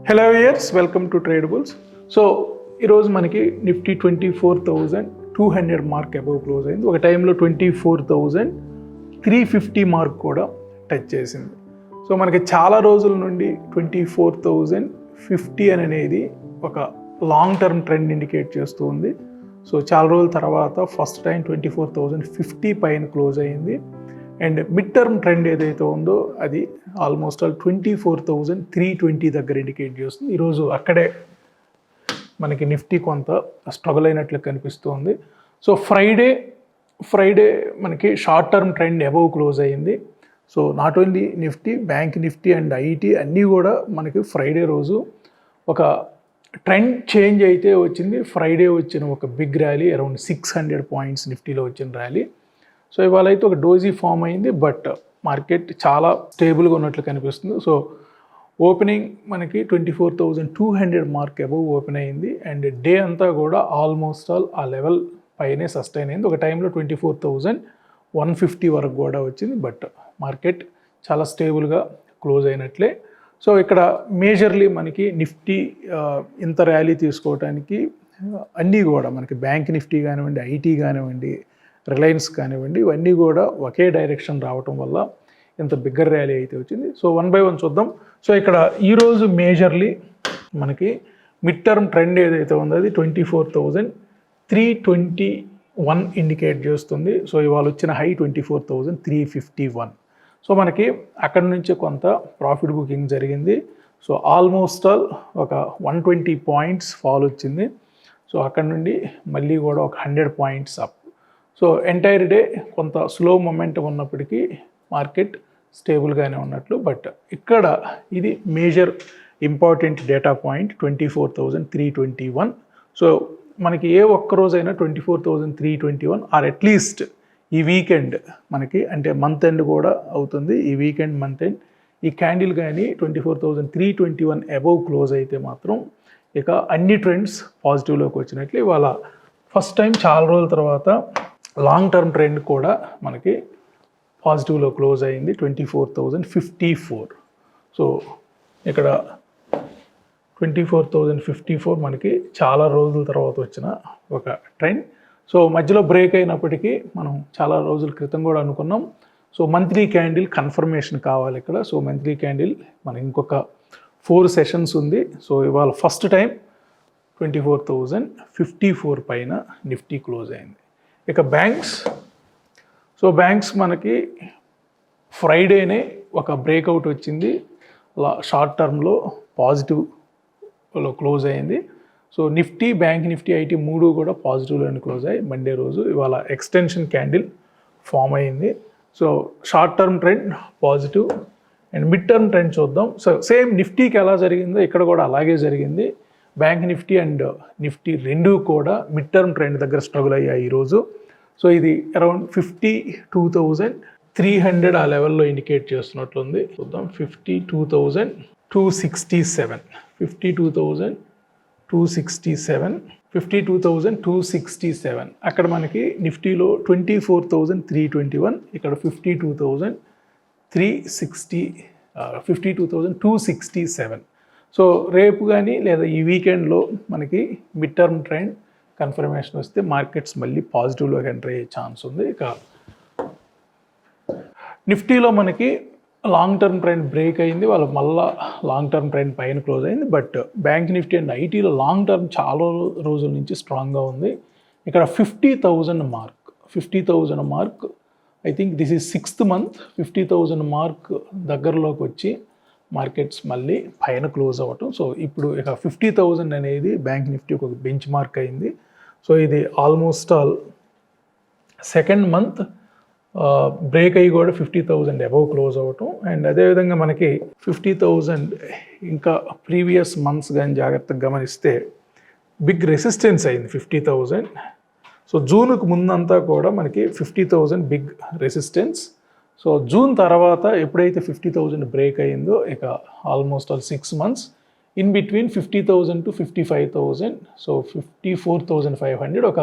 Hello years welcome to Tradables. So ఈరోజు మనకి Nifty 24,200 mark above close అయింది. ఒక టైంలో 24,350 మార్క్ కూడా టచ్ చేసింది. సో మనకి చాలా రోజుల నుండి 24,050 అనేది ఒక లాంగ్ టర్మ్ ట్రెండ్ ఇండికేట్ చేస్తూ ఉంది. సో చాలా రోజుల తర్వాత ఫస్ట్ టైం 24,050 పైన క్లోజ్ అయింది. అండ్ మిడ్ టర్మ్ ట్రెండ్ ఏదైతే ఉందో అది ఆల్మోస్ట్ 24,320 దగ్గర ఇండికేట్ చేస్తుంది. ఈరోజు అక్కడే మనకి నిఫ్టీ కొంత స్ట్రగుల్ అయినట్లు కనిపిస్తుంది. సో ఫ్రైడే మనకి short term trend above close అయ్యింది. So not only Nifty, bank Nifty and IT అన్నీ కూడా మనకి ఫ్రైడే రోజు ఒక ట్రెండ్ చేంజ్ అయితే వచ్చింది. ఫ్రైడే వచ్చిన ఒక బిగ్ ర్యాలీ అరౌండ్ 600 పాయింట్స్ నిఫ్టీలో వచ్చిన ర్యాలీ. సో ఇవాళ అయితే ఒక డోజీ ఫామ్ అయింది, బట్ మార్కెట్ చాలా స్టేబుల్గా ఉన్నట్లు కనిపిస్తుంది. సో ఓపెనింగ్ మనకి 24,200 మార్క్ అబవ్ ఓపెన్ అయింది. అండ్ డే అంతా కూడా ఆల్మోస్ట్ ఆ లెవెల్ పైనే సస్టైన్ అయింది. ఒక టైంలో 24,150 వరకు కూడా వచ్చింది, బట్ మార్కెట్ చాలా స్టేబుల్గా క్లోజ్ అయినట్లే. సో ఇక్కడ మేజర్లీ మనకి నిఫ్టీ ఇంత ర్యాలీ తీసుకోవడానికి అన్నీ కూడా మనకి బ్యాంక్ నిఫ్టీ కానివ్వండి, ఐటీ కానివ్వండి, రిలయన్స్ కానివ్వండి, ఇవన్నీ కూడా ఒకే డైరెక్షన్ రావటం వల్ల ఇంత బిగ్గర్ ర్యాలీ అయితే వచ్చింది. సో వన్ బై వన్ చూద్దాం. సో ఇక్కడ ఈరోజు మేజర్లీ మనకి మిడ్ టర్మ్ ట్రెండ్ ఏదైతే ఉందో అది 24,321 ఇండికేట్ చేస్తుంది. సో ఇవాళ వచ్చిన హై 24,351. సో మనకి అక్కడి నుంచి కొంత ప్రాఫిట్ బుకింగ్ జరిగింది. సో ఆల్మోస్ట్ ఒక 120 పాయింట్స్ ఫాల్ వచ్చింది. సో అక్కడ నుండి మళ్ళీ కూడా ఒక 100 points up. So entire day కొంత స్లో మొమెంటం ఉన్నప్పటికీ మార్కెట్ స్టేబుల్గానే ఉన్నట్లు. బట్ ఇక్కడ ఇది major important data point 24,321. So మనకి ఏ ఒక్క రోజైనా 24,321 ఆర్ అట్లీస్ట్ ఈ వీకెండ్ మనకి అంటే మంత్ ఎండ్ కూడా అవుతుంది. ఈ వీకెండ్ మంత్ ఎండ్ ఈ క్యాండిల్ కానీ 24,321 అబవ్ క్లోజ్ అయితే మాత్రం ఇక అన్ని ట్రెండ్స్ పాజిటివ్లోకి వచ్చినట్లు. ఇవాళ ఫస్ట్ టైం చాలా రోజుల తర్వాత లాంగ్ టర్మ్ ట్రెండ్ కూడా మనకి పాజిటివ్లో క్లోజ్ అయింది 24,054. సో ఇక్కడ 24,054 మనకి చాలా రోజుల తర్వాత వచ్చిన ఒక ట్రెండ్. సో మధ్యలో బ్రేక్ అయినప్పటికీ మనం చాలా రోజుల క్రితం కూడా అనుకున్నాం. సో మంత్లీ క్యాండిల్ కన్ఫర్మేషన్ కావాలి ఇక్కడ. సో మంత్లీ క్యాండిల్ మనకి ఇంకొక 4 సెషన్స్ ఉంది. సో ఇవాళ ఫస్ట్ టైం 24,054 పైన నిఫ్టీ క్లోజ్ అయింది. ఇక బ్యాంక్స్ మనకి ఫ్రైడేనే ఒక బ్రేక్అవుట్ వచ్చింది. షార్ట్ టర్మ్లో పాజిటివ్లో క్లోజ్ అయింది. So Nifty, bank Nifty, IT మూడు కూడా పాజిటివ్లోనే క్లోజ్ అయ్యి మండే రోజు ఇవాళ ఎక్స్టెన్షన్ క్యాండిల్ ఫామ్ అయింది. So short term trend positive and mid term trend చూద్దాం. సో సేమ్ నిఫ్టీకి ఎలా జరిగిందో ఇక్కడ కూడా అలాగే జరిగింది. బ్యాంక్ నిఫ్టీ అండ్ నిఫ్టీ రెండు కూడా మిడ్ టర్మ్ ట్రెండ్ దగ్గర స్ట్రగుల్ అయ్యాయి ఈరోజు. సో ఇది అరౌండ్ 52,300 ఆ లెవెల్లో ఇండికేట్ చేస్తున్నట్లుంది. చూద్దాం. 52,267 52,267 అక్కడ మనకి నిఫ్టీలో 24,321, ఇక్కడ 52,267. సో రేపు కానీ లేదా ఈ వీకెండ్లో మనకి మిడ్ టర్మ్ ట్రెండ్ కన్ఫర్మేషన్ వస్తే మార్కెట్స్ మళ్ళీ పాజిటివ్లోకి ఎంటర్ అయ్యే ఛాన్స్ ఉంది. ఇక నిఫ్టీలో మనకి లాంగ్ టర్మ్ ట్రెండ్ బ్రేక్ అయింది, వాళ్ళు మళ్ళీ లాంగ్ టర్మ్ ట్రెండ్ పైన క్లోజ్ అయింది. బట్ బ్యాంక్ నిఫ్టీ అండ్ ఐటీలో లాంగ్ టర్మ్ చాలా రోజుల నుంచి స్ట్రాంగ్గా ఉంది. ఇక్కడ 50,000 mark I think this is 6th month 50,000 mark దగ్గరలోకి వచ్చి మార్కెట్స్ మళ్ళీ పైన క్లోజ్ అవ్వటం. సో ఇప్పుడు ఇక 50,000 అనేది బ్యాంక్ నిఫ్టీ ఒక బెంచ్ మార్క్ అయింది. సో ఇది ఆల్మోస్ట్ సెకండ్ మంత్ బ్రేక్ అయ్యి కూడా 50,000 అబవ్ క్లోజ్ అవ్వటం. అండ్ అదేవిధంగా మనకి 50,000 ఇంకా ప్రీవియస్ మంత్స్ కానీ జాగ్రత్తగా గమనిస్తే బిగ్ రెసిస్టెన్స్ అయింది 50,000. సో జూన్కు ముందంతా కూడా మనకి 50,000 బిగ్ రెసిస్టెన్స్. సో జూన్ తర్వాత ఎప్పుడైతే 50,000 బ్రేక్ అయిందో ఇక almost 6 months in between 50,000 to 55,000. So 54,500 ఒక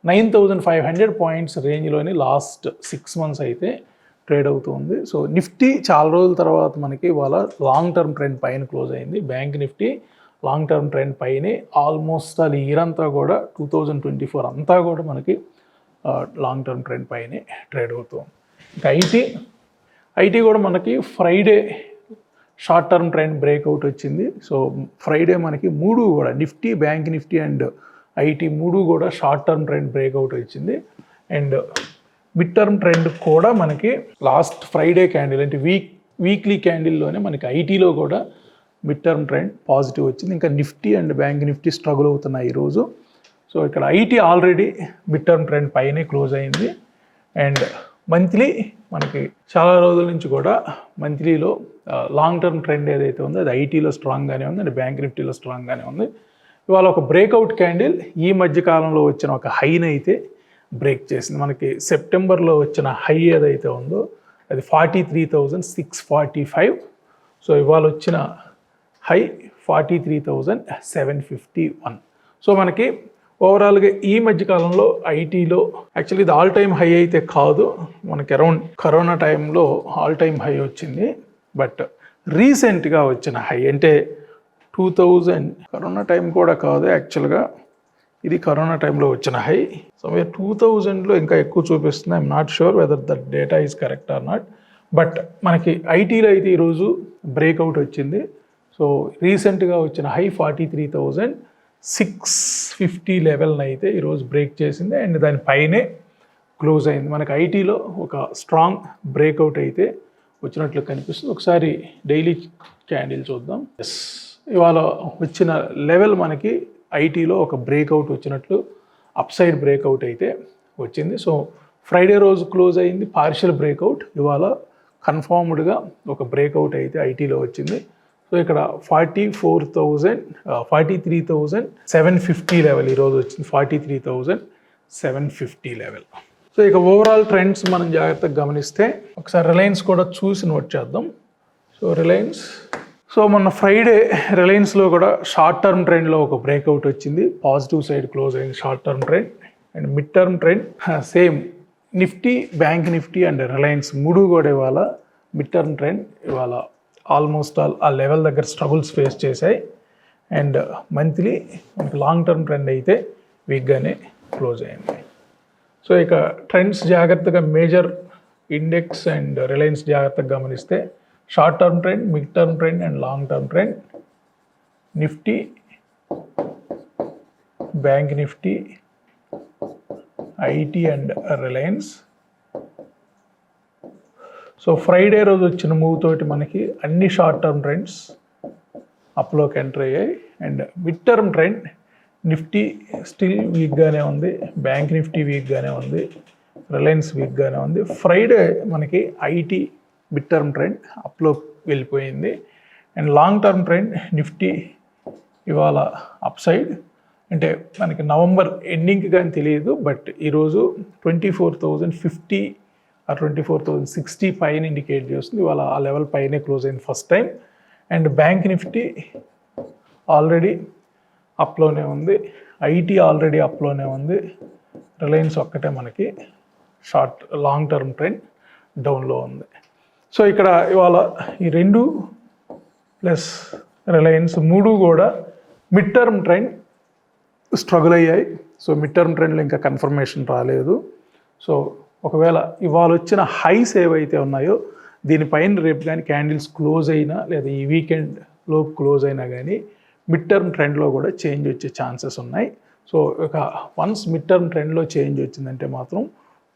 9,500 పాయింట్స్ రేంజ్లోని లాస్ట్ 6 months అయితే ట్రేడ్ అవుతుంది. సో నిఫ్టీ చాలా రోజుల తర్వాత మనకి ఇవాళ లాంగ్ టర్మ్ ట్రెండ్ పైన క్లోజ్ అయింది. Bank Nifty long term trend పైనే ఆల్మోస్ట్ అది ఇయర్ అంతా కూడా 2024 అంతా కూడా మనకి లాంగ్ టర్మ్ ట్రెండ్ పైనే ట్రేడ్ అవుతుంది. ఇంకా ఐటీ కూడా మనకి Friday short term trend breakout వచ్చింది. సో ఫ్రైడే మనకి మూడు కూడా Nifty, bank Nifty and IT మూడు కూడా షార్ట్ టర్మ్ ట్రెండ్ బ్రేక్అవుట్ వచ్చింది. అండ్ మిడ్ టర్మ్ ట్రెండ్ కూడా మనకి లాస్ట్ ఫ్రైడే క్యాండిల్ అంటే వీక్లీ క్యాండిల్లోనే మనకి ఐటీలో కూడా మిడ్ టర్మ్ ట్రెండ్ పాజిటివ్ వచ్చింది. ఇంకా Nifty and Bank Nifty struggle అవుతున్నాయి ఈరోజు. సో ఇక్కడ IT already mid term trend పైనే క్లోజ్ అయింది. అండ్ మంత్లీ మనకి చాలా రోజుల నుంచి కూడా మంత్లీలో లాంగ్ టర్మ్ ట్రెండ్ ఏదైతే ఉందో అది ఐటీలో స్ట్రాంగ్గానే ఉంది అండ్ బ్యాంక్ నిఫ్టీలో స్ట్రాంగ్గానే ఉంది. ఇవాళ ఒక బ్రేక్అవుట్ క్యాండిల్ ఈ మధ్య కాలంలో వచ్చిన ఒక హైని అయితే బ్రేక్ చేసింది. మనకి సెప్టెంబర్లో వచ్చిన హై ఏదైతే ఉందో అది 43,645. సో ఇవాళ వచ్చిన హై 43,751. సో మనకి ఓవరాల్గా ఈ మధ్యకాలంలో ఐటీలో యాక్చువల్లీ ఇది ఆల్ టైమ్ హై అయితే కాదు, మనకి అరౌండ్ కరోనా టైంలో ఆల్ టైమ్ హై వచ్చింది. బట్ రీసెంట్గా వచ్చిన హై అంటే 2000 కరోనా టైం కూడా కాదు యాక్చువల్గా, ఇది కరోనా టైంలో వచ్చిన హై. సో 2000లో ఇంకా ఎక్కువ చూపిస్తుంది. I'm not sure whether that data is correct or not. But మనకి ఐటీలో అయితే ఈరోజు బ్రేక్అవుట్ వచ్చింది. సో రీసెంట్గా వచ్చిన హై 43,650 లెవెల్ని అయితే ఈరోజు బ్రేక్ చేసింది అండ్ దానిపైనే క్లోజ్ అయింది. మనకి ఐటీలో ఒక స్ట్రాంగ్ బ్రేక్అవుట్ అయితే వచ్చినట్లు కనిపిస్తుంది. ఒకసారి డైలీ క్యాండిల్ చూద్దాం. ఇవాళ వచ్చిన లెవెల్ మనకి ఐటీలో ఒక బ్రేక్అవుట్ వచ్చినట్లు అప్ సైడ్ బ్రేక్అవుట్ అయితే వచ్చింది. సో ఫ్రైడే రోజు క్లోజ్ అయింది పార్షియల్ బ్రేక్అవుట్, ఇవాళ కన్ఫర్మ్డ్గా ఒక బ్రేక్అవుట్ అయితే ఐటీలో వచ్చింది. సో ఇక్కడ 43,750 లెవెల్ ఈరోజు వచ్చింది, 43,750 లెవెల్. సో ఇక ఓవరాల్ ట్రెండ్స్ మనం జాగ్రత్తగా గమనిస్తే ఒకసారి రిలయన్స్ కూడా చూసి నోట్ చేద్దాం. సో రిలయన్స్, సో మొన్న ఫ్రైడే రిలయన్స్లో కూడా షార్ట్ టర్మ్ ట్రెండ్లో ఒక బ్రేక్అవుట్ వచ్చింది, పాజిటివ్ సైడ్ క్లోజ్ అయింది short term trend. And mid term trend same Nifty, bank Nifty and Reliance మూడు కూడా ఇవాళ మిడ్ టర్మ్ ట్రెండ్ ఇవాళ ఆల్మోస్ట్ ఆ లెవెల్ దగ్గర స్ట్రగుల్స్ ఫేస్ చేశాయి. అండ్ మంత్లీ మనకి లాంగ్ టర్మ్ ట్రెండ్ అయితే వీక్గానే క్లోజ్ అయింది. సో ఇక ట్రెండ్స్ జాగ్రత్తగా మేజర్ ఇండెక్స్ అండ్ రిలయన్స్ జాగ్రత్తగా గమనిస్తే short term trend, mid term trend and long term trend, Nifty, bank Nifty, IT and Reliance. So Friday రోజు వచ్చిన మూవ్ తోటి మనకి అన్ని షార్ట్ టర్మ్ ట్రెండ్స్ అప్లోకి ఎంటర్ అయ్యాయి. And mid term trend Nifty still వీక్గానే ఉంది, బ్యాంక్ నిఫ్టీ వీక్గానే ఉంది, రిలయన్స్ వీక్గానే ఉంది. ఫ్రైడే మనకి ఐటీ మిడ్ టర్మ్ ట్రెండ్ అప్లో వెళ్ళిపోయింది. And long term trend Nifty ఇవాళ అప్ సైడ్, అంటే మనకి నవంబర్ ఎండింగ్కి కానీ తెలియదు, బట్ ఈరోజు 24,050 ఆర్ 24,060 పైన ఇండికేట్ చేస్తుంది. ఇవాళ ఆ లెవెల్ పైనే క్లోజ్ అయింది first time. And Bank Nifty already అప్లోనే ఉంది, ఐటీ ఆల్రెడీ అప్లోనే ఉంది, రిలయన్స్ ఒక్కటే మనకి లాంగ్ టర్మ్ ట్రెండ్ డౌన్లో ఉంది. సో ఇక్కడ ఇవాళ ఈ రెండు ప్లస్ రిలయన్స్ మూడు కూడా మిడ్ టర్మ్ ట్రెండ్ స్ట్రగుల్ అయ్యాయి. సో మిడ్ టర్మ్ ట్రెండ్లో ఇంకా కన్ఫర్మేషన్ రాలేదు. సో ఒకవేళ ఇవాళ వచ్చిన హైస్ ఏవైతే ఉన్నాయో దీనిపైన రేపు కానీ క్యాండిల్స్ క్లోజ్ అయినా లేదా ఈ వీకెండ్లో క్లోజ్ అయినా కానీ మిడ్ టర్మ్ ట్రెండ్లో కూడా చేంజ్ వచ్చే ఛాన్సెస్ ఉన్నాయి. సో ఒక వన్స్ మిడ్ టర్మ్ ట్రెండ్లో చేంజ్ వచ్చిందంటే మాత్రం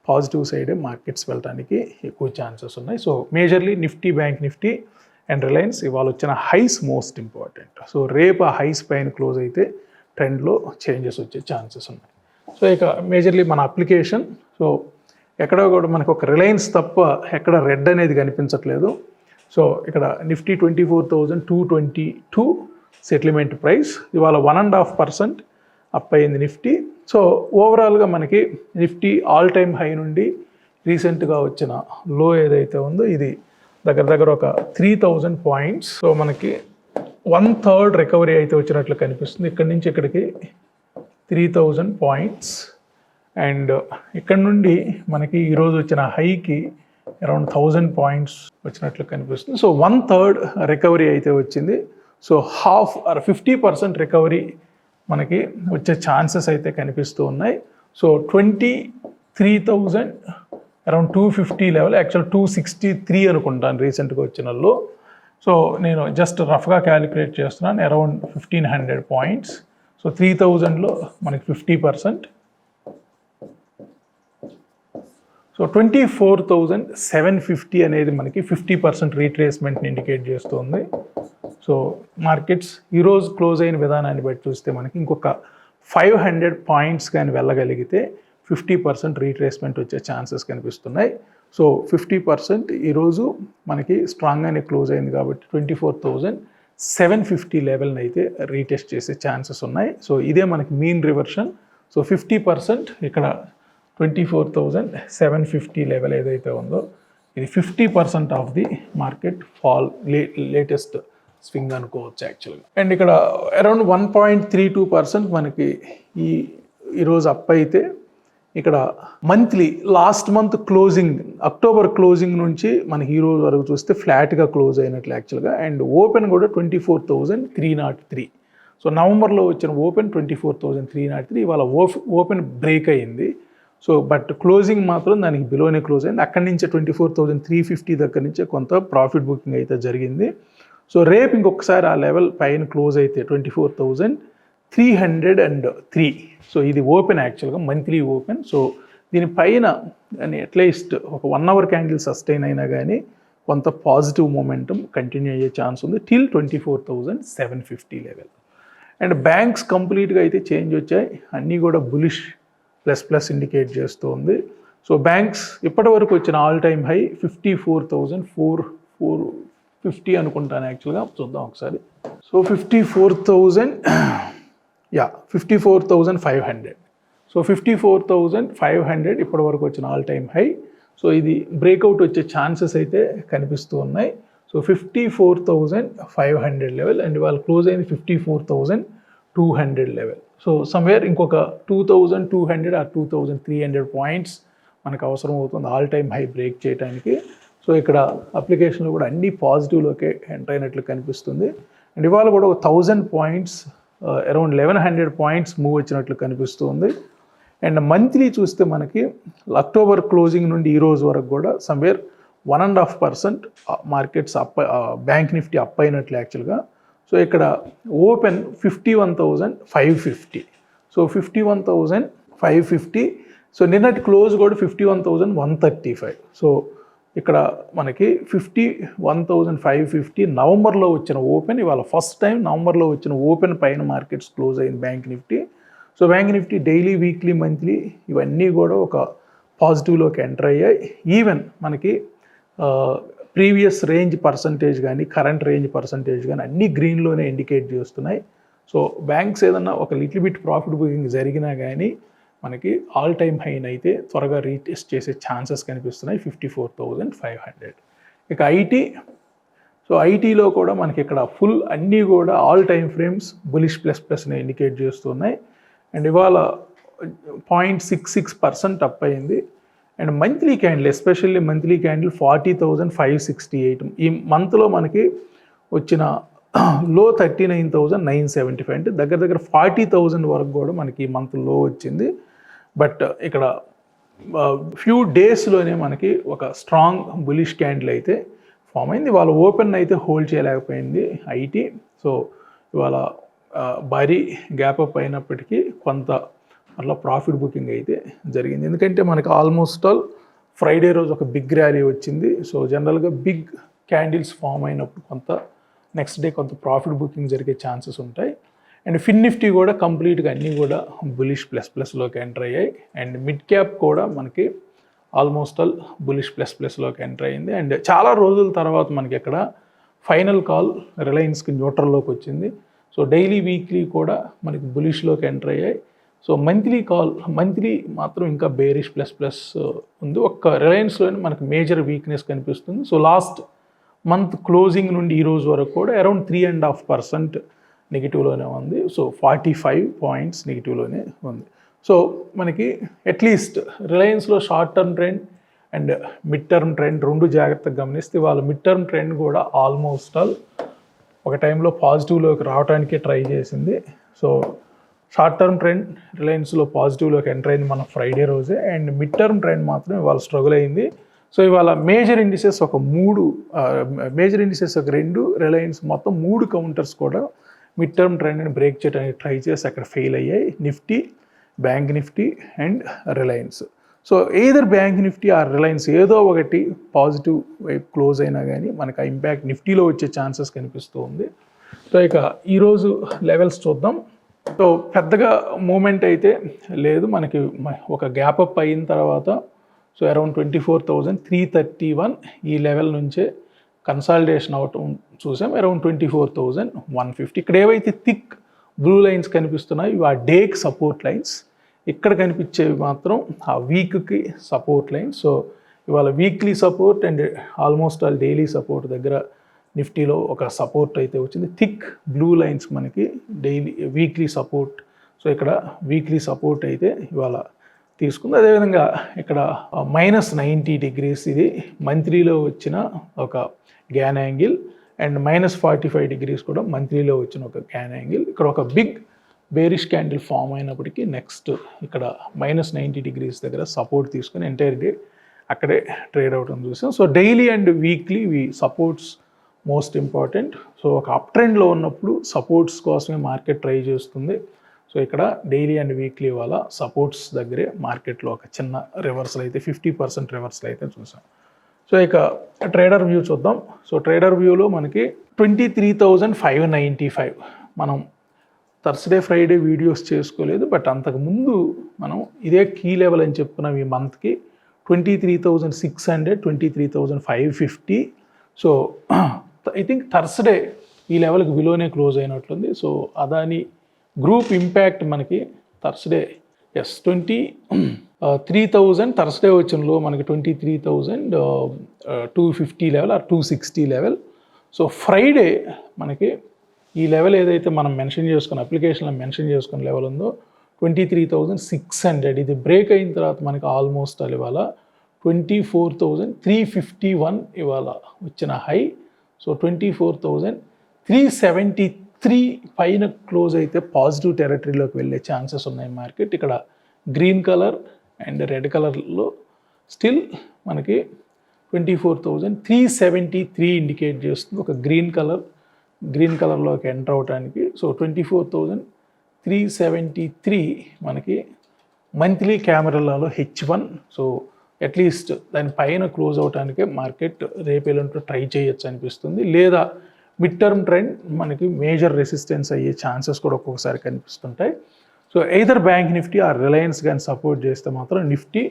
పాజిటివ్ సైడే మార్కెట్స్ వెళ్ళడానికి ఎక్కువ ఛాన్సెస్ ఉన్నాయి. So majorly Nifty, bank Nifty and Reliance ఇవాళ వచ్చిన హైస్ మోస్ట్ ఇంపార్టెంట్. సో రేపు ఆ హైస్ పైన క్లోజ్ అయితే ట్రెండ్లో చేంజెస్ వచ్చే ఛాన్సెస్ ఉన్నాయి. సో ఇక మేజర్లీ మన అప్లికేషన్, సో ఎక్కడ కూడా మనకు ఒక రిలయన్స్ తప్ప ఎక్కడ రెడ్ అనేది కనిపించట్లేదు. సో ఇక్కడ నిఫ్టీ 24,222 సెటిల్మెంట్ ప్రైస్, ఇవాళ 1.5% అప్ అయింది నిఫ్టీ. సో ఓవరాల్గా మనకి నిఫ్టీ ఆల్ టైమ్ హై నుండి రీసెంట్గా వచ్చిన లో ఏదైతే ఉందో ఇది దగ్గర ఒక 3,000 పాయింట్స్. సో మనకి 1/3 రికవరీ అయితే వచ్చినట్లు కనిపిస్తుంది. ఇక్కడి నుంచి ఇక్కడికి 3,000 పాయింట్స్. అండ్ ఇక్కడ నుండి మనకి ఈరోజు వచ్చిన హైకి అరౌండ్ 1000 పాయింట్స్ వచ్చినట్లు కనిపిస్తుంది. సో 1/3 రికవరీ అయితే వచ్చింది. సో హాఫ్ ఆర్ 50% రికవరీ మనకి వచ్చే ఛాన్సెస్ అయితే కనిపిస్తూ ఉన్నాయి. సో 23,000 అరౌండ్ 250 లెవెల్, యాక్చువల్ 263 అనుకుంటాను రీసెంట్గా వచ్చినల్లో. సో నేను జస్ట్ రఫ్గా క్యాలిక్యులేట్ చేస్తున్నాను, అరౌండ్ 1500 పాయింట్స్. సో 3000లో మనకి 50%. సో 24,750 అనేది మనకి 50% రీట్రేస్మెంట్ని ఇండికేట్ చేస్తుంది. సో మార్కెట్స్ ఈరోజు క్లోజ్ అయిన విధానాన్ని బట్టి చూస్తే మనకి ఇంకొక 500 పాయింట్స్ కానీ వెళ్ళగలిగితే 50% రీట్రేస్మెంట్ వచ్చే ఛాన్సెస్ కనిపిస్తున్నాయి. సో 50% ఈరోజు మనకి స్ట్రాంగ్గానే క్లోజ్ అయింది కాబట్టి 24,750 లెవెల్ని అయితే రీటెస్ట్ చేసే ఛాన్సెస్ ఉన్నాయి. సో ఇదే మనకి మీన్ రివర్షన్. సో 50% ఇక్కడ 24,750 లెవెల్ ఏదైతే ఉందో ఇది 50% of the market fall latest swing అనుకోవచ్చు యాక్చువల్గా. అండ్ ఇక్కడ అరౌండ్ 1.32% మనకి ఈరోజు అప్ అయితే, ఇక్కడ monthly last month closing October closing నుంచి మనకి ఈ రోజు వరకు చూస్తే ఫ్లాట్గా క్లోజ్ అయినట్లు యాక్చువల్గా. అండ్ ఓపెన్ కూడా 24,303. సో నవంబర్లో వచ్చిన ఓపెన్ 24,303, ఇవాళ ఓపెన్ బ్రేక్ అయ్యింది. సో బట్ క్లోజింగ్ మాత్రం దానికి బిలోనే క్లోజ్ అయింది. అక్కడి నుంచే 24,350 దగ్గర నుంచే కొంత ప్రాఫిట్ బుకింగ్ అయితే జరిగింది. సో రేపు ఇంకొకసారి ఆ లెవెల్ పైన క్లోజ్ అయితే 24,303. సో ఇది ఓపెన్ యాక్చువల్గా మంత్లీ ఓపెన్. సో దీనిపైన అట్లీస్ట్ ఒక 1 అవర్ క్యాండిల్ సస్టైన్ అయినా కానీ కొంత పాజిటివ్ మూమెంటం కంటిన్యూ అయ్యే ఛాన్స్ ఉంది టిల్ 24,750 లెవెల్. అండ్ బ్యాంక్స్ కంప్లీట్గా అయితే చేంజ్ వచ్చాయి, అన్నీ కూడా బులిష్ ప్లస్ ఇండికేట్ చేస్తూ ఉంది. సో బ్యాంక్స్ ఇప్పటి వరకు వచ్చిన ఆల్ టైమ్ హై 54,450 అనుకుంటాను యాక్చువల్గా. చూద్దాం ఒకసారి. సో 54,500. సో 54,500 ఇప్పటి వరకు వచ్చిన ఆల్ టైమ్ హై. సో ఇది బ్రేక్అవుట్ వచ్చే ఛాన్సెస్ అయితే కనిపిస్తూ ఉన్నాయి. సో 54,500 లెవెల్ అండ్ వాళ్ళు క్లోజ్ అయింది 54,200 లెవెల్. సో సమ్వేర్ ఇంకొక 2,200 ఆర్ 2,300 పాయింట్స్ మనకు అవసరం అవుతుంది ఆల్ టైమ్ హై బ్రేక్ చేయడానికి. సో ఇక్కడ అప్లికేషన్లో కూడా అన్ని పాజిటివ్లోకే ఎంటర్ అయినట్లు కనిపిస్తుంది. అండ్ ఇవాళ కూడా ఒక 1000 పాయింట్స్ అరౌండ్ 1100 పాయింట్స్ మూవ్ వచ్చినట్లు కనిపిస్తుంది. అండ్ మంత్లీ చూస్తే మనకి అక్టోబర్ క్లోజింగ్ నుండి ఈ రోజు వరకు కూడా somewhere 1.5% markets up, bank Nifty up అయినట్లు యాక్చువల్గా. సో ఇక్కడ ఓపెన్ 51,550. సో 51,550. సో నిన్నటి క్లోజ్ కూడా 51,135. సో ఇక్కడ మనకి 51,550 నవంబర్లో వచ్చిన ఓపెన్, ఇవాళ ఫస్ట్ టైం నవంబర్లో వచ్చిన ఓపెన్ పైన మార్కెట్స్ క్లోజ్ అయింది Bank Nifty. So bank Nifty daily, weekly, monthly ఇవన్నీ కూడా ఒక పాజిటివ్లోకి ఎంటర్ అయ్యాయి. ఈవెన్ మనకి ప్రీవియస్ రేంజ్ పర్సంటేజ్ కానీ కరెంట్ రేంజ్ పర్సంటేజ్ కానీ అన్నీ గ్రీన్లోనే ఇండికేట్ చేస్తున్నాయి. సో బ్యాంక్స్ ఏదన్నా ఒక లిటిల్ బిట్ ప్రాఫిట్ బుకింగ్ జరిగినా కానీ మనకి ఆల్ టైమ్ హైన్ అయితే త్వరగా రీటెస్ట్ చేసే ఛాన్సెస్ కనిపిస్తున్నాయి 54,500. ఇక ఐటీ. సో ఐటీలో కూడా మనకి ఇక్కడ ఫుల్ అన్నీ కూడా ఆల్ టైమ్ ఫ్రేమ్స్ బులిష్ ప్లస్ని ఇండికేట్ చేస్తున్నాయి. అండ్ ఇవాళ 0.66% అప్ అయింది. And monthly candle, especially monthly candle 40,568. ఈ మంత్లో మనకి వచ్చిన లో 39,975, అంటే దగ్గర 40,000 వరకు కూడా మనకి ఈ మంత్ లో వచ్చింది. బట్ ఇక్కడ ఫ్యూ డేస్లోనే మనకి ఒక స్ట్రాంగ్ బులిష్ క్యాండిల్ అయితే ఫామ్ అయింది. ఇవాళ ఓపెన్ అయితే హోల్డ్ చేయలేకపోయింది ఐటీ. సో ఇవాళ భారీ గ్యాప్ అప్ అయినప్పటికీ కొంత అట్లా ప్రాఫిట్ బుకింగ్ అయితే జరిగింది. ఎందుకంటే మనకి ఆల్మోస్ట్ ఆల్ ఫ్రైడే రోజు ఒక బిగ్ ర్యాలీ వచ్చింది. సో జనరల్గా బిగ్ క్యాండిల్స్ ఫామ్ అయినప్పుడు కొంత నెక్స్ట్ డే కొంత ప్రాఫిట్ బుకింగ్ జరిగే ఛాన్సెస్ ఉంటాయి. అండ్ ఫిన్ నిఫ్టీ కూడా కంప్లీట్గా అన్నీ కూడా బులిష్ ప్లస్లోకి ఎంటర్ అయ్యాయి. అండ్ మిడ్ క్యాప్ కూడా మనకి ఆల్మోస్ట్ ఆల్ బులిష్ ప్లస్లోకి ఎంటర్ అయ్యింది. అండ్ చాలా రోజుల తర్వాత మనకి ఇక్కడ ఫైనల్ కాల్ రిలయన్స్కి న్యూట్రల్లోకి వచ్చింది. సో డైలీ, వీక్లీ కూడా మనకి బులిష్లోకి ఎంటర్ అయ్యాయి. సో మంత్లీ మాత్రం ఇంకా బేరిష్ ప్లస్ ఉంది. ఒక్క రిలయన్స్లోనే మనకి మేజర్ వీక్నెస్ కనిపిస్తుంది. సో లాస్ట్ మంత్ క్లోజింగ్ నుండి ఈ రోజు వరకు కూడా అరౌండ్ 3.5% నెగిటివ్లోనే ఉంది. సో 45 పాయింట్స్ నెగిటివ్లోనే ఉంది. సో మనకి అట్లీస్ట్ రిలయన్స్లో short term trend and mid term trend రెండు జాగ్రత్తగా గమనిస్తే వాళ్ళ మిడ్ టర్మ్ ట్రెండ్ కూడా ఆల్మోస్ట్ ఆల్ ఒక టైంలో పాజిటివ్లోకి రావడానికే ట్రై చేసింది. సో షార్ట్ టర్మ్ ట్రెండ్ రిలయన్స్లో పాజిటివ్లోకి ఎంటర్ అయింది మన ఫ్రైడే రోజే, అండ్ మిడ్ టర్మ్ ట్రెండ్ మాత్రం ఇవాళ స్ట్రగుల్ అయింది. సో ఇవాళ మేజర్ ఇండిసెస్ ఒక 2, రిలయన్స్ మొత్తం 3 కౌంటర్స్ కూడా మిడ్ టర్మ్ ట్రెండ్ని బ్రేక్ చేయడానికి ట్రై చేసి అక్కడ ఫెయిల్ అయ్యాయి. Nifty, bank Nifty and Reliance. So either bank Nifty or Reliance ఏదో ఒకటి పాజిటివ్ వైపు క్లోజ్ అయినా కానీ మనకు ఆ ఇంపాక్ట్ నిఫ్టీలో వచ్చే ఛాన్సెస్ కనిపిస్తూ ఉంది. సో ఇక ఈరోజు లెవెల్స్ చూద్దాం. సో పెద్దగా మూమెంట్ అయితే లేదు, మనకి ఒక గ్యాప్ అప్ అయిన తర్వాత సో అరౌండ్ 24,331 ఈ లెవెల్ నుంచే కన్సాలిడేషన్ అవటం చూసాం. అరౌండ్ 24,150 ఇక్కడ ఏవైతే థిక్ బ్లూ లైన్స్ కనిపిస్తున్నాయి ఇవి ఆ డేకి సపోర్ట్ లైన్స్. ఇక్కడ కనిపించేవి మాత్రం ఆ వీక్కి సపోర్ట్ లైన్స్. సో ఇవాళ weekly support and almost all daily support దగ్గర నిఫ్టీలో ఒక సపోర్ట్ అయితే వచ్చింది. థిక్ బ్లూ లైన్స్ మనకి వీక్లీ సపోర్ట్. సో ఇక్కడ వీక్లీ సపోర్ట్ అయితే ఇవాళ తీసుకుంది. అదేవిధంగా ఇక్కడ -90 degrees ఇది మంత్లీలో వచ్చిన ఒక గ్యాన్ యాంగిల్, అండ్ -45 degrees కూడా మంత్లీలో వచ్చిన ఒక గ్యాన్ యాంగిల్. ఇక్కడ ఒక బిగ్ బేరిష్ క్యాండిల్ ఫామ్ అయినప్పటికీ నెక్స్ట్ ఇక్కడ -90 degrees దగ్గర సపోర్ట్ తీసుకుని ఎంటైర్ డే అక్కడే ట్రేడ్ అవడం చూసాం. So daily and weekly supports most important. So ఒక అప్ ట్రెండ్లో ఉన్నప్పుడు సపోర్ట్స్ కోసమే మార్కెట్ ట్రై చేస్తుంది. సో ఇక్కడ డైలీ అండ్ వీక్లీ వాళ్ళ సపోర్ట్స్ దగ్గరే మార్కెట్లో ఒక చిన్న రివర్సల్ అయితే 50% రివర్సల్ అయితే చూసాం. సో ఇక ట్రేడర్ వ్యూ చూద్దాం. సో ట్రేడర్ వ్యూలో మనకి 23,595 మనం థర్స్డే ఫ్రైడే వీడియోస్ చేసుకోలేదు, బట్ అంతకుముందు మనం ఇదే కీ లెవెల్ అని చెప్పుకున్నాం ఈ మంత్కి 23,600, 23,550. సో ఐ థింక్ థర్స్డే ఈ లెవెల్కి బిలోనే క్లోజ్ అయినట్లుంది. సో అదాని గ్రూప్ ఇంపాక్ట్ మనకి థర్స్డే 23,000 థర్స్డే వచ్చినలో మనకి 23,250 level or 260 level. So Friday మనకి ఈ లెవెల్ ఏదైతే మనం మెన్షన్ చేసుకున్న అప్లికేషన్లో మెన్షన్ చేసుకున్న లెవెల్ ఉందో 23,600 ఇది బ్రేక్ అయిన తర్వాత మనకి ఆల్మోస్ట్ అది ఇవాళ 24,351 ఇవాళ వచ్చిన హై. సో 24,373 పైన క్లోజ్ అయితే పాజిటివ్ టెరిటరీలోకి వెళ్ళే ఛాన్సెస్ ఉన్నాయి మార్కెట్. ఇక్కడ గ్రీన్ కలర్ అండ్ రెడ్ కలర్లో స్టిల్ మనకి 24,373 ఇండికేట్ చేస్తుంది ఒక గ్రీన్ కలర్లోకి ఎంటర్ అవడానికి. సో 24,373 మనకి మంత్లీ కెమెరాలలో H1. సో అట్లీస్ట్ దానిపైన క్లోజ్ అవడానికే మార్కెట్ రేపేలంటూ ట్రై చేయొచ్చు అనిపిస్తుంది. లేదా మిడ్ టర్మ్ ట్రెండ్ మనకి మేజర్ రెసిస్టెన్స్ అయ్యే ఛాన్సెస్ కూడా ఒక్కొక్కసారి కనిపిస్తుంటాయి. సో ఎయిదర్ బ్యాంక్ నిఫ్టీ ఆ రిలయన్స్ కానీ సపోర్ట్ చేస్తే మాత్రం నిఫ్టీ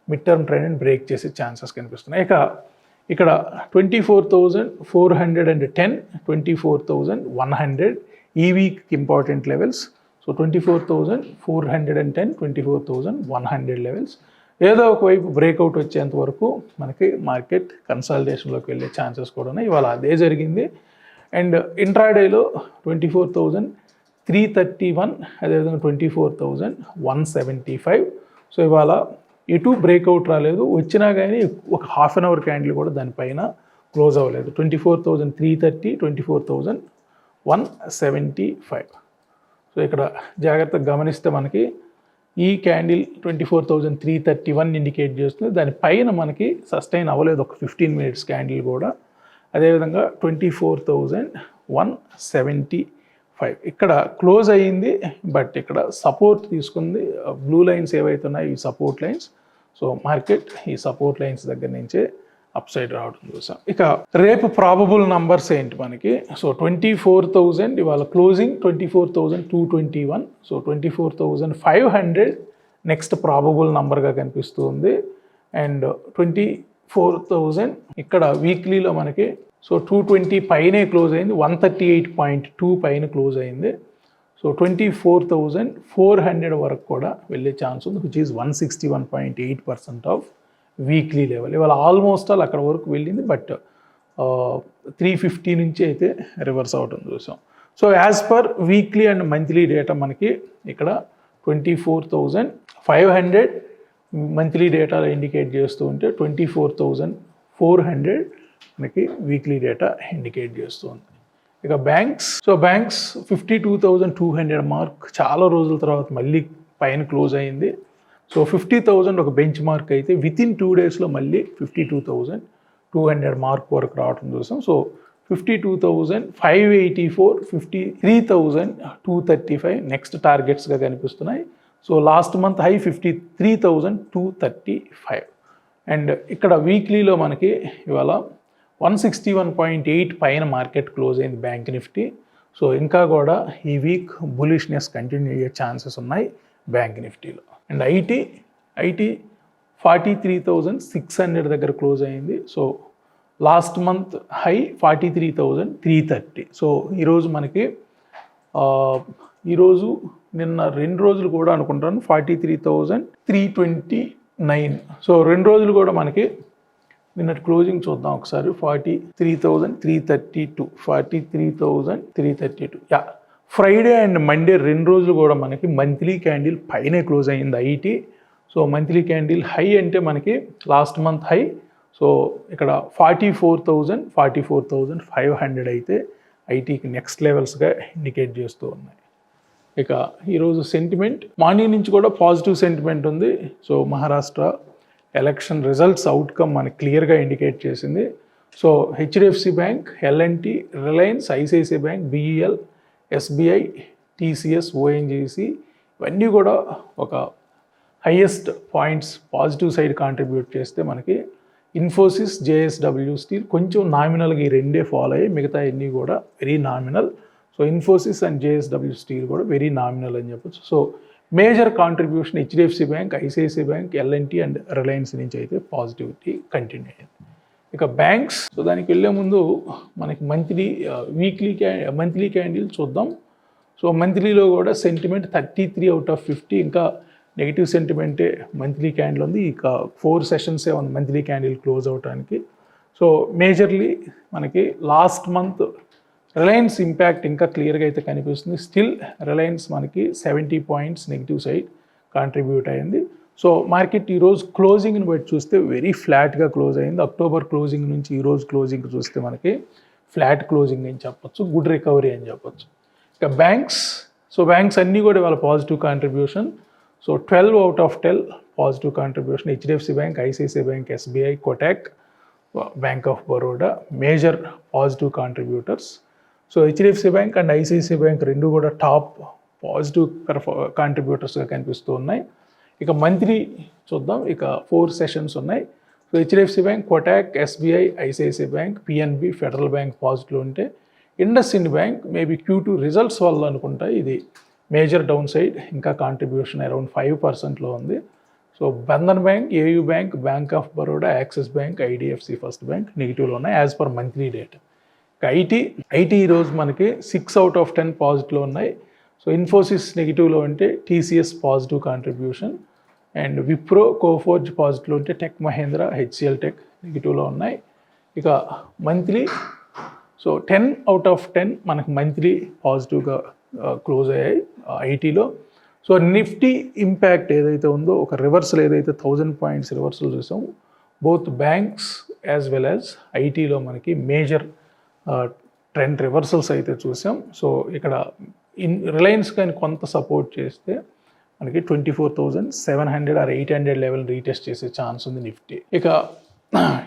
మిడ్ టర్మ్ ట్రెండ్ని బ్రేక్ చేసే ఛాన్సెస్ కనిపిస్తున్నాయి. ఇక ఇక్కడ 24,410, 24,100 ఈ week important levels. So 24,410, 24,100 levels. ఏదో ఒకవైపు బ్రేక్అవుట్ వచ్చేంత వరకు మనకి మార్కెట్ కన్సాలిడేషన్లోకి వెళ్ళే ఛాన్సెస్ కూడా ఉన్నాయి. ఇవాళ అదే జరిగింది. అండ్ ఇంట్రాడేలో 24,331 అదేవిధంగా 24,175. సో ఇవాళ ఎటు బ్రేక్అవుట్ రాలేదు, వచ్చినా కానీ ఒక హాఫ్ అన్ అవర్ క్యాండిల్ కూడా దానిపైన క్లోజ్ అవ్వలేదు. 24,330, 24,175. సో ఇక్కడ జాగ్రత్తగా గమనిస్తే మనకి ఈ క్యాండిల్ 24,331 ఇండికేట్ చేస్తుంది. దానిపైన మనకి సస్టైన్ అవ్వలేదు ఒక 15 minutes క్యాండిల్ కూడా. అదేవిధంగా 24,175 ఇక్కడ క్లోజ్ అయ్యింది, బట్ ఇక్కడ సపోర్ట్ తీసుకుంది. బ్లూ లైన్స్ ఏవైతే ఉన్నాయో ఈ సపోర్ట్ లైన్స్. సో మార్కెట్ ఈ సపోర్ట్ లైన్స్ దగ్గర నుంచే అప్ సైడ్ రావడం చూసాం. ఇక రేపు ప్రాబబుల్ నంబర్స్ ఏంటి మనకి? సో 24,000 ఇవాళ క్లోజింగ్ 24,221. సో 24,500 నెక్స్ట్ ప్రాబబుల్ నంబర్గా కనిపిస్తుంది. అండ్ 24,000 ఇక్కడ వీక్లీలో మనకి సో 220 పైనే క్లోజ్ అయింది, 138.2 పైన క్లోజ్ అయింది. సో 24,400 వరకు కూడా వెళ్ళే ఛాన్స్ ఉంది, which is 161.8% of weekly level. ఇవాళ ఆల్మోస్ట్ ఆల్ అక్కడ వరకు వెళ్ళింది, బట్ 350 నుంచి అయితే రివర్స్ అవటం చూసాం. So as per weekly and monthly data మనకి ఇక్కడ 24,500, మంత్లీ డేటాలో ఇండికేట్ చేస్తూ ఉంటే 24,400 మనకి వీక్లీ డేటా ఇండికేట్ చేస్తుంది. ఇక బ్యాంక్స్ 52,200 మార్క్ చాలా రోజుల తర్వాత మళ్ళీ పైన క్లోజ్ అయింది. సో 50,000 ఒక బెంచ్ మార్క్ అయితే వితిన్ 2 డేస్లో మళ్ళీ 52,200 మార్క్ వరకు రావడం చూసాం. సో 52,584, 53,235 నెక్స్ట్ టార్గెట్స్గా కనిపిస్తున్నాయి. So last month high 53,235 and ఇక్కడ వీక్లీలో మనకి ఇవాళ 161.8 పైన మార్కెట్ క్లోజ్ అయింది బ్యాంక్ నిఫ్టీ. సో ఇంకా కూడా ఈ వీక్ బులిష్నెస్ కంటిన్యూ అయ్యే ఛాన్సెస్ ఉన్నాయి బ్యాంక్ నిఫ్టీలో. అండ్ ఐటీ 43,600 దగ్గర క్లోజ్ అయింది. So last month high 43,330. So ఈరోజు మనకి ఈరోజు నిన్న 2 రోజులు కూడా అనుకుంటాను 43,329. సో 2 రోజులు కూడా మనకి నిన్నటి క్లోజింగ్ చూద్దాం ఒకసారి. 43,332, 43,332. ఫ్రైడే అండ్ మండే 2 రోజులు కూడా మనకి మంత్లీ క్యాండిల్ పైనే క్లోజ్ అయ్యింది IT. So monthly candle high అంటే మనకి లాస్ట్ మంత్ హై. సో ఇక్కడ 44,500 అయితే ఐటీకి నెక్స్ట్ లెవెల్స్గా ఇండికేట్ చేస్తూ ఉన్నాయి. ఇక ఈరోజు సెంటిమెంట్ మార్నింగ్ నుంచి కూడా పాజిటివ్ సెంటిమెంట్ ఉంది. So Maharashtra election results outcome మనకి క్లియర్గా ఇండికేట్ చేసింది. So HDFC bank, L and T, Reliance, ICICI bank, BEL, SBI, TCS, ONGC ఇవన్నీ కూడా ఒక highest points positive side contribute చేస్తే మనకి ఇన్ఫోసిస్, జేఎస్డబ్ల్యూ స్టీల్ కొంచెం నామినల్గా ఈ రెండే ఫాలో అయ్యి మిగతా అన్నీ కూడా very nominal. So Infosys and JSW steel కూడా వెరీ నామినల్ అని చెప్పచ్చు. So major contribution HDFC bank, ICICI bank, L and T and Reliance నుంచి అయితే పాజిటివిటీ కంటిన్యూ అయ్యింది. ఇక బ్యాంక్స్, సో దానికి వెళ్ళే ముందు మనకి మంత్లీ క్యాండిల్ చూద్దాం. సో మంత్లీలో కూడా సెంటిమెంట్ 33/50 ఇంకా నెగిటివ్ సెంటిమెంటే మంత్లీ క్యాండిల్ ఉంది. ఇక 4 సెషన్సే ఉంది మంత్లీ క్యాండిల్ క్లోజ్ అవడానికి. సో మేజర్లీ మనకి లాస్ట్ మంత్ రిలయన్స్ ఇంపాక్ట్ ఇంకా క్లియర్గా అయితే కనిపిస్తుంది. స్టిల్ రిలయన్స్ మనకి 70 పాయింట్స్ నెగిటివ్ సైడ్ కాంట్రిబ్యూట్ అయింది. సో మార్కెట్ ఈరోజు క్లోజింగ్ని బట్టి చూస్తే వెరీ ఫ్లాట్గా క్లోజ్ అయింది. అక్టోబర్ క్లోజింగ్ నుంచి ఈరోజు క్లోజింగ్ చూస్తే మనకి ఫ్లాట్ క్లోజింగ్ అని చెప్పొచ్చు, గుడ్ రికవరీ అని చెప్పొచ్చు. ఇక బ్యాంక్స్, సో బ్యాంక్స్ అన్నీ కూడా వాళ్ళ positive contribution. So 12 out of 10 positive contribution. HDFC bank, ICICI bank, SBI, Kotak, bank of Baroda major positive contributors. So HDFC bank and ICICI bank రెండు కూడా టాప్ పాజిటివ్ కాంట్రిబ్యూటర్స్గా కనిపిస్తూ ఉన్నాయి. ఇక మంత్లీ చూద్దాం. ఇక 4 సెషన్స్ ఉన్నాయి. So HDFC Bank, Kotak, SBI, ICICI Bank, PNB, Federal Bank positive ఉంటే IndusInd Bank maybe Q2 results వల్ల అనుకుంటా ఇది మేజర్ డౌన్ సైడ్ ఇంకా కాంట్రిబ్యూషన్ అరౌండ్ 5%లో ఉంది. So Bandhan Bank, AU Bank, Bank of Baroda, Axis Bank, IDFC First Bank నెగిటివ్లో ఉన్నాయి as per monthly data. IT ఈరోజు మనకి 6 out of 10 పాజిటివ్లో ఉన్నాయి. సో ఇన్ఫోసిస్ నెగిటివ్లో ఉంటే TCS positive contribution and Wipro, Coforge పాజిటివ్లో ఉంటే టెక్ మహేంద్ర, హెచ్సిఎల్ టెక్ నెగిటివ్లో ఉన్నాయి. ఇక మంత్లీ సో 10 out of 10 మనకు మంత్లీ పాజిటివ్గా క్లోజ్ అయ్యాయి ఐటీలో. సో నిఫ్టీ ఇంపాక్ట్ ఏదైతే ఉందో ఒక రివర్సల్ ఏదైతే 1000 పాయింట్స్ రివర్సల్ చూసాం both banks as well as ఐటీలో మనకి మేజర్ ట్రెండ్ రివర్సల్స్ అయితే చూసాం. సో ఇక్కడ రిలయన్స్ కానీ కొంత సపోర్ట్ చేస్తే మనకి 24,700 or 800 లెవెల్ రీటెస్ట్ చేసే ఛాన్స్ ఉంది నిఫ్టీ. ఇక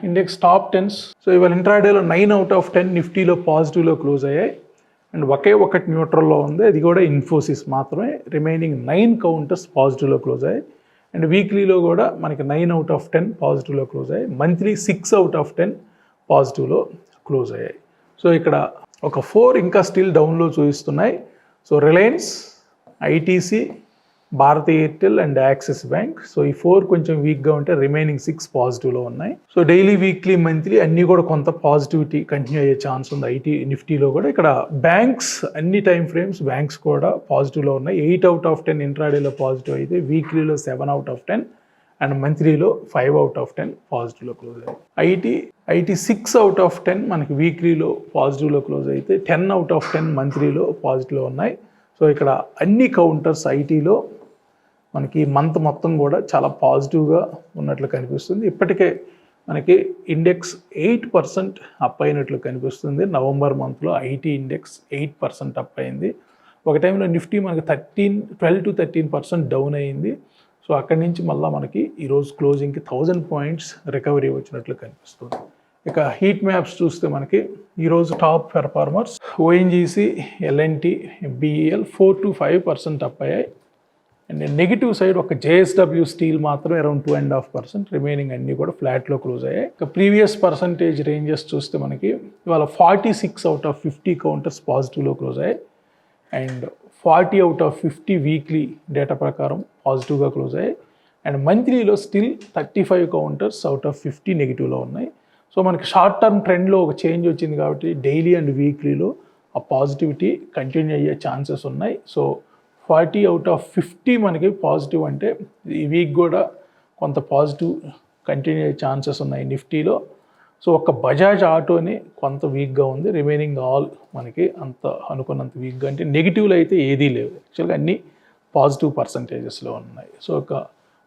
ఇండెక్స్ టాప్ 10s, సో ఇవాళ ఇంట్రాడేలో 9 out of 10 నిఫ్టీలో పాజిటివ్లో క్లోజ్ అయ్యాయి అండ్ ఒకే ఒకటి న్యూట్రల్లో ఉంది, అది కూడా ఇన్ఫోసిస్ మాత్రమే. రిమైనింగ్ 9 కౌంటర్స్ పాజిటివ్లో క్లోజ్ అయ్యాయి అండ్ వీక్లీలో కూడా మనకి 9 out of 10 పాజిటివ్లో క్లోజ్ అయ్యాయి. మంత్లీ 6 out of 10 పాజిటివ్లో క్లోజ్ అయ్యాయి. సో ఇక్కడ ఒక 4 ఇంకా స్టిల్ డౌన్లో చూపిస్తున్నాయి. So Reliance, ITC, Bharti Airtel and Axis bank. So ఈ 4 కొంచెం వీక్గా ఉంటే రిమైనింగ్ 6 పాజిటివ్లో ఉన్నాయి. సో డైలీ, వీక్లీ, మంత్లీ అన్నీ కూడా కొంత పాజిటివిటీ కంటిన్యూ అయ్యే ఛాన్స్ ఉంది ఐటీ నిఫ్టీలో కూడా. ఇక్కడ బ్యాంక్స్ అన్ని టైం ఫ్రేమ్స్ బ్యాంక్స్ కూడా పాజిటివ్లో ఉన్నాయి. 8 out of 10 ఇంట్రాడేలో పాజిటివ్ అయితే వీక్లీలో 7 out of 10 అండ్ మంత్లీలో 5 out of 10 పాజిటివ్లో క్లోజ్ అయ్యాయి. ఐటీ 6 out of 10 మనకి వీక్లీలో పాజిటివ్లో క్లోజ్ అయితే 10 out of 10 మంత్లీలో పాజిటివ్లో ఉన్నాయి. సో ఇక్కడ అన్ని కౌంటర్స్ ఐటీలో మనకి మంత్ మొత్తం కూడా చాలా పాజిటివ్గా ఉన్నట్లు కనిపిస్తుంది. ఇప్పటికే మనకి ఇండెక్స్ 8% అప్ అయినట్లు కనిపిస్తుంది. నవంబర్ మంత్లో ఐటీ ఇండెక్స్ 8% అప్ అయింది. ఒక టైంలో నిఫ్టీ మనకి 12 to 13% డౌన్ అయింది. సో అక్కడి నుంచి మళ్ళీ మనకి ఈరోజు క్లోజింగ్కి 1000 పాయింట్స్ రికవరీ వచ్చినట్లు కనిపిస్తుంది. ఇక హీట్ మ్యాప్స్ చూస్తే మనకి ఈరోజు top performers ONGC, L and T, BEL 4 to 5% up అయ్యాయి. అండ్ నెగిటివ్ సైడ్ ఒక జేఎస్డబ్ల్యూ స్టీల్ మాత్రం అరౌండ్ 2.5%, రిమైనింగ్ అన్నీ కూడా ఫ్లాట్లో క్లోజ్ అయ్యాయి. ఇక ప్రీవియస్ పర్సంటేజ్ రేంజెస్ చూస్తే మనకి ఇవాళ 46 out of 50 కౌంటర్స్ పాజిటివ్లో క్లోజ్ అయ్యాయి. And 40 out of 50 weekly data ప్రకారం పాజిటివ్గా క్లోజ్ అయ్యాయి. అండ్ మంత్లీలో స్టిల్ 35 కౌంటర్స్ అవుట్ ఆఫ్ 50 నెగిటివ్లో ఉన్నాయి. సో మనకి షార్ట్ టర్మ్ ట్రెండ్లో ఒక చేంజ్ వచ్చింది కాబట్టి డైలీ అండ్ వీక్లీలో ఆ పాజిటివిటీ కంటిన్యూ అయ్యే ఛాన్సెస్ ఉన్నాయి. సో 40 out of 50 మనకి పాజిటివ్ అంటే ఈ వీక్ కూడా కొంత పాజిటివ్ కంటిన్యూ అయ్యే ఛాన్సెస్ ఉన్నాయి నిఫ్టీలో. సో ఒక బజాజ్ ఆటోని కొంత వీక్గా ఉంది, రిమైనింగ్ ఆల్ మనకి అంత అనుకున్నంత వీక్గా, అంటే నెగిటివ్లో అయితే ఏదీ లేవు, యాక్చువల్గా అన్నీ పాజిటివ్ పర్సంటేజెస్లో ఉన్నాయి. సో ఒక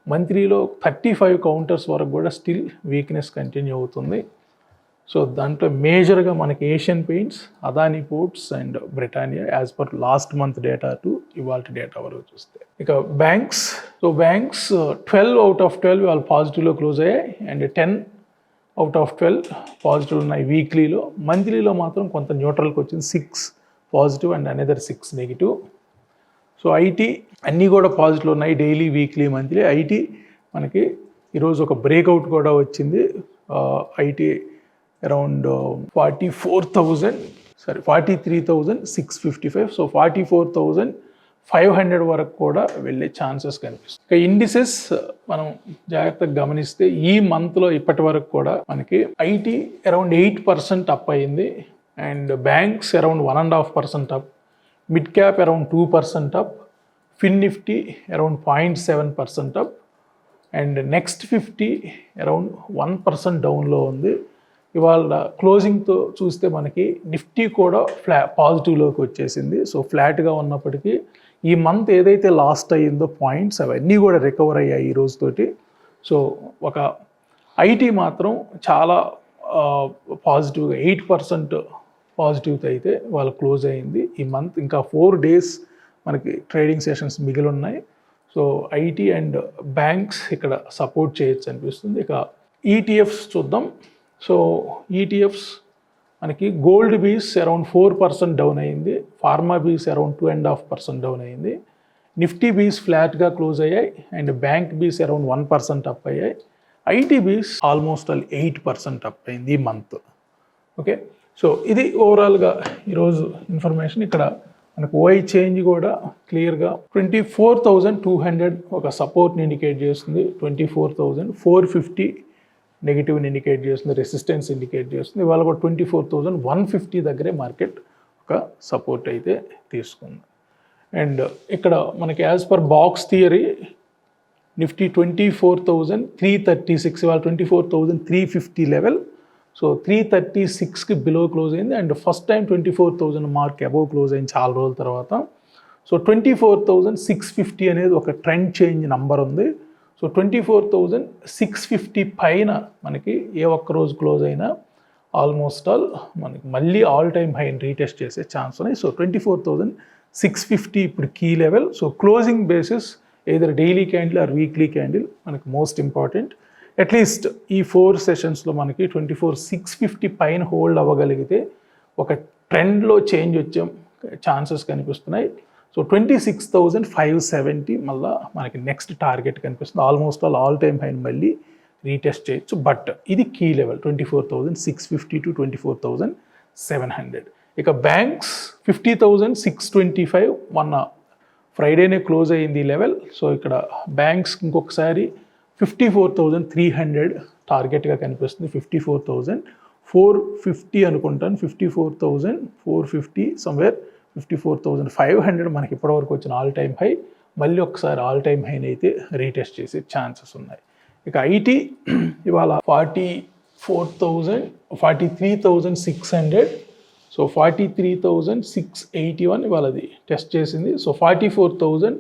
మంత్లీలో 35 కౌంటర్స్ వరకు కూడా స్టిల్ వీక్నెస్ కంటిన్యూ అవుతుంది. సో దాంట్లో మేజర్గా మనకి Asian paints, Adani ports and Britannia as per last month data to ఇవాళ డేటా వరకు చూస్తే. ఇక banks, so banks 12 out of 12 వాళ్ళు పాజిటివ్లో క్లోజ్ అయ్యాయి. అండ్ 10 out of 12 పాజిటివ్ ఉన్నాయి వీక్లీలో. మంత్లీలో మాత్రం కొంత న్యూట్రల్కి వచ్చింది, 6 positive and another 6 negative. So IT అన్నీ కూడా పాజిటివ్ ఉన్నాయి డైలీ, వీక్లీ, మంత్లీ. ఐటీ మనకి ఈరోజు ఒక బ్రేక్అవుట్ కూడా వచ్చింది. ఐటీ అరౌండ్ 43,655, సో 44,500 వరకు కూడా వెళ్ళే ఛాన్సెస్ కనిపిస్తుంది. ఇక ఇండిసెస్ మనం జాగ్రత్తగా గమనిస్తే ఈ మంత్లో ఇప్పటి వరకు కూడా మనకి ఐటీ అరౌండ్ 8% అప్ అయింది. And banks around 1.5% up, mid cap around 2% up, fin Nifty around 0.7% up, and next 50 అరౌండ్ 1% డౌన్లో ఉంది. ఇవాళ క్లోజింగ్తో చూస్తే మనకి నిఫ్టీ కూడా పాజిటివ్లోకి వచ్చేసింది. సో ఫ్లాట్గా ఉన్నప్పటికీ ఈ మంత్ ఏదైతే లాస్ట్ అయ్యిందో పాయింట్స్ అవన్నీ కూడా రికవర్ అయ్యాయి ఈ రోజుతోటి. సో ఒక ఐటీ మాత్రం చాలా పాజిటివ్గా 8% పాజిటివ్తో అయితే వాళ్ళు క్లోజ్ అయ్యింది ఈ మంత్. ఇంకా 4 days మనకి ట్రేడింగ్ సెషన్స్ మిగిలి ఉన్నాయి. సో ఐటీ అండ్ బ్యాంక్స్ ఇక్కడ సపోర్ట్ చేయొచ్చు అనిపిస్తుంది. ఇక ఈటీఎఫ్స్ చూద్దాం. సో ఈటీఎఫ్స్ మనకి గోల్డ్ బీస్ అరౌండ్ 4% డౌన్ అయింది, ఫార్మా బీస్ అరౌండ్ 2.5% డౌన్ అయింది, నిఫ్టీ బీస్ ఫ్లాట్గా క్లోజ్ అయ్యాయి, అండ్ బ్యాంక్ బీస్ అరౌండ్ 1% అప్ అయ్యాయి. ఐటీ బీస్ ఆల్మోస్ట్ 8% అప్ అయింది ఈ మంత్. ఓకే, సో ఇది ఓవరాల్గా ఈరోజు ఇన్ఫర్మేషన్. ఇక్కడ మనకు ఓఐ చేంజ్ కూడా క్లియర్గా 24,200 ఒక సపోర్ట్ని ఇండికేట్ చేస్తుంది, 24,450 నెగిటివ్ని ఇండికేట్ చేస్తుంది, రెసిస్టెన్స్ ఇండికేట్ చేస్తుంది. ఇవాళ కూడా 24,150 దగ్గరే మార్కెట్ ఒక సపోర్ట్ అయితే తీసుకుంది. అండ్ ఇక్కడ మనకి as per box theory Nifty 24,336, ఇవాళ 24,350 లెవెల్. సో 336కి బిలో క్లోజ్ అయింది. And first time 24,000 mark above close అయింది చాలా రోజుల తర్వాత. సో 24,650 అనేది ఒక ట్రెండ్ చేంజ్ నంబర్ ఉంది. సో 24,650 పైన మనకి ఏ ఒక్క రోజు క్లోజ్ అయినా ఆల్మోస్ట్ ఆల్ మనకి మళ్ళీ ఆల్ టైమ్ హైని రీటెస్ట్ చేసే ఛాన్స్ ఉన్నాయి. సో 24,650 ఇప్పుడు key level. So closing basis either daily candle or weekly candle మనకి మోస్ట్ ఇంపార్టెంట్. అట్లీస్ట్ ఈ 4 సెషన్స్లో మనకి 24,650 పైన హోల్డ్ అవ్వగలిగితే ఒక ట్రెండ్లో చేంజ్ వచ్చే ఛాన్సెస్ కనిపిస్తున్నాయి. సో 26,570 మళ్ళీ మనకి నెక్స్ట్ టార్గెట్ కనిపిస్తుంది. ఆల్మోస్ట్ ఆల్ టైమ్ హైన్ మళ్ళీ రీటెస్ట్ చేయొచ్చు. బట్ ఇది కీ లెవెల్ 24,650 to 24,700. ఇక బ్యాంక్స్ 50,625 మొన్న ఫ్రైడేనే క్లోజ్ అయ్యింది ఈ లెవెల్. సో ఇక్కడ బ్యాంక్స్ ఇంకొకసారి 54,300 టార్గెట్గా కనిపిస్తుంది. 54,450 అనుకుంటాను, 54,450 సమ్వేర్, 54,500 మనకి ఇప్పటివరకు వచ్చిన ఆల్ టైమ్ హై. మళ్ళీ ఒకసారి ఆల్ టైమ్ హైని అయితే రీటెస్ట్ చేసే ఛాన్సెస్ ఉన్నాయి. ఇక ఐటీ ఇవాళ 43,600, సో 43,681 ఇవాళ అది టెస్ట్ చేసింది. సో 44,400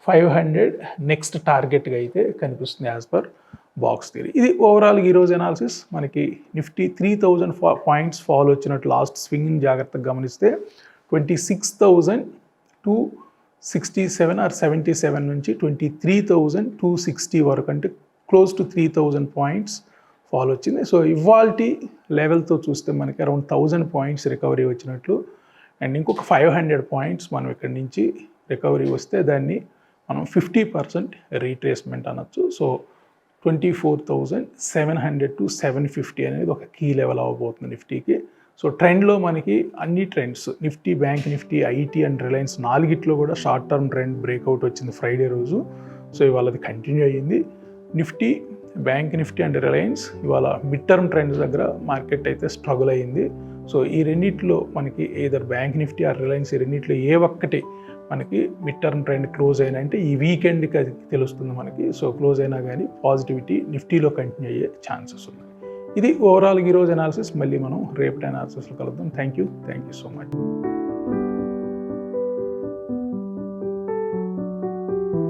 500 నెక్స్ట్ టార్గెట్గా అయితే కనిపిస్తుంది యాజ్ పర్ బాక్స్ థియరీ. ఇది ఓవరాల్ ఈరోజు అనాలిసిస్. మనకి నిఫ్టీ 3000 పాయింట్స్ ఫాల్ వచ్చినట్టు లాస్ట్ స్వింగ్ జాగ్రత్తగా గమనిస్తే 26,267 ఆర్ 77 నుంచి 23,260 వరకు, అంటే క్లోజ్ టు 3000 పాయింట్స్ ఫాల్ వచ్చింది. సో ఇవాల్టి లెవెల్తో చూస్తే మనకి అరౌండ్ 1000 పాయింట్స్ రికవరీ వచ్చినట్లు. అండ్ ఇంకొక 500 పాయింట్స్ మనం ఇక్కడి నుంచి రికవరీ వస్తే దాన్ని మనం 50% రీట్రేస్మెంట్ అనొచ్చు. సో 24,700 to 750 అనేది ఒక కీ లెవెల్ అవ్వబోతుంది నిఫ్టీకి. సో ట్రెండ్లో మనకి అన్ని trends, Nifty, bank Nifty, IT and Reliance నాలుగిట్లో కూడా షార్ట్ టర్మ్ ట్రెండ్ బ్రేక్అవుట్ వచ్చింది ఫ్రైడే రోజు. సో ఇవాళ అది కంటిన్యూ అయ్యింది. Nifty, bank Nifty and Reliance ఇవాళ మిడ్ టర్మ్ ట్రెండ్స్ దగ్గర మార్కెట్ అయితే స్ట్రగుల్ అయ్యింది. సో ఈ రెండిట్లో మనకి either Bank Nifty or Reliance, ఈ రెండిట్లో ఏ ఒక్కటి మనకి మిడ్ టర్మ్ ట్రెండ్ క్లోజ్ అయినా అంటే ఈ వీకెండ్కి అది తెలుస్తుంది మనకి. సో క్లోజ్ అయినా కానీ పాజిటివిటీ నిఫ్టీలో కంటిన్యూ అయ్యే ఛాన్సెస్ ఉన్నాయి. ఇది ఓవరాల్ ఈరోజు అనాలిసిస్. మళ్ళీ మనం రేపటి అనాలిసిస్లో కలుద్దాం. Thank you so much.